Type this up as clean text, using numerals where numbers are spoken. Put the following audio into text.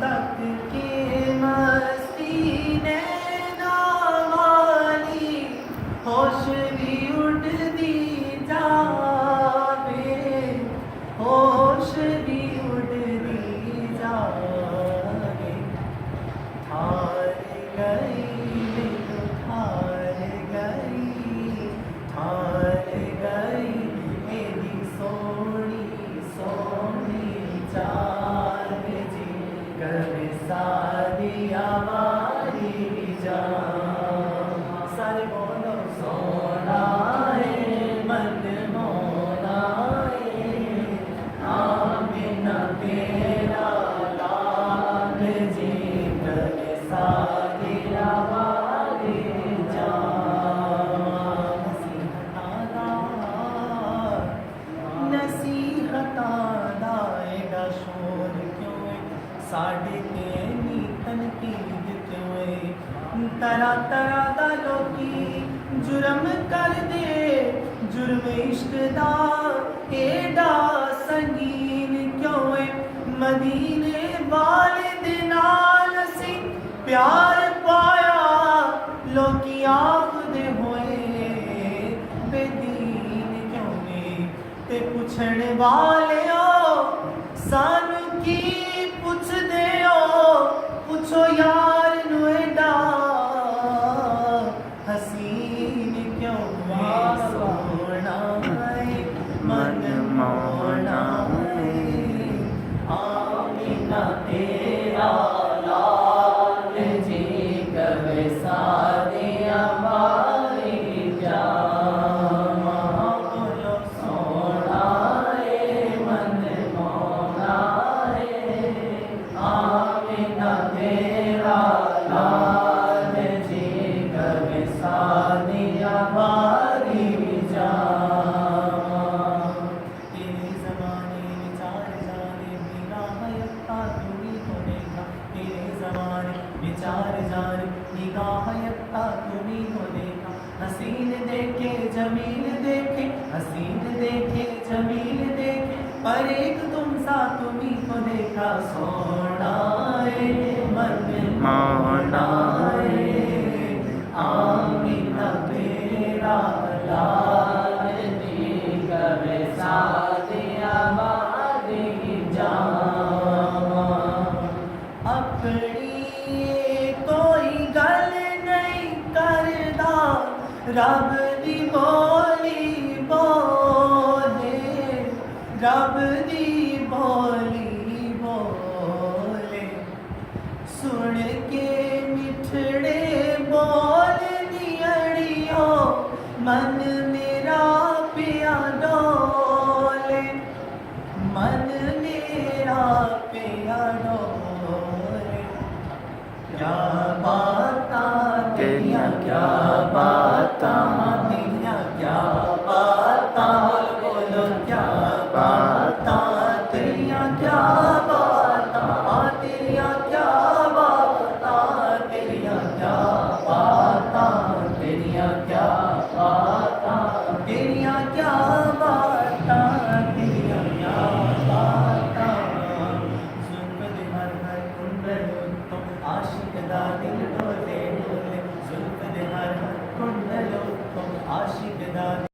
तक के मस्ती नैना वाली होश भी उड़ती जावे, होश भी उड़ती जावे। हार गई हार गई हार गई मेरी सोनी सोनी चाँद जी कभी सारी हमारी जान। सारे बोलो सोना है मन मोना है आमिना तेरा लाल जी कभी सारी हमारी जान। नसीहता दाएगा शोर क्यों साढ़े के नीतन की क्यों तरह तरह दा लोकी जुर्म कर दे जुर्म इश्क दा एडा संगीन क्यों मदीने वाले दे नाल असी प्यार पाया लोकी आखदे होए बेदीन क्यों ते पुछण वाले सानू की पुछदे हो पुछो यार नू एडा हसीन क्यों सोना है मन मोना है आमिना तेरा लाल जी कभी सारे हमारी जान। बोलो सोना है मन मोना है आमिना तेरा लाल जी कभी सारे हमारी जान। तेरे ज़माने विचार जाने निगाह यत्ता तुम्ही को देखा, तेरे ज़माने विचार जाने निगाह यत्ता तुम्ही को देखा। हसीन देखे जमील देखे हसीन देखे जमील देखे पर एक तुम सा तुम्ही को देखा। सोना है मन मोना है आमिना तेरा लाल जी कभी सारे हमारी जान। अपनी कोई गल नहीं करदा रब दी बोली बोले रब दी बोली बोले सुन के मिठड़े बोल दियड़ियो मन मेरा पिया डोले मन मेरा पिया डोले। क्या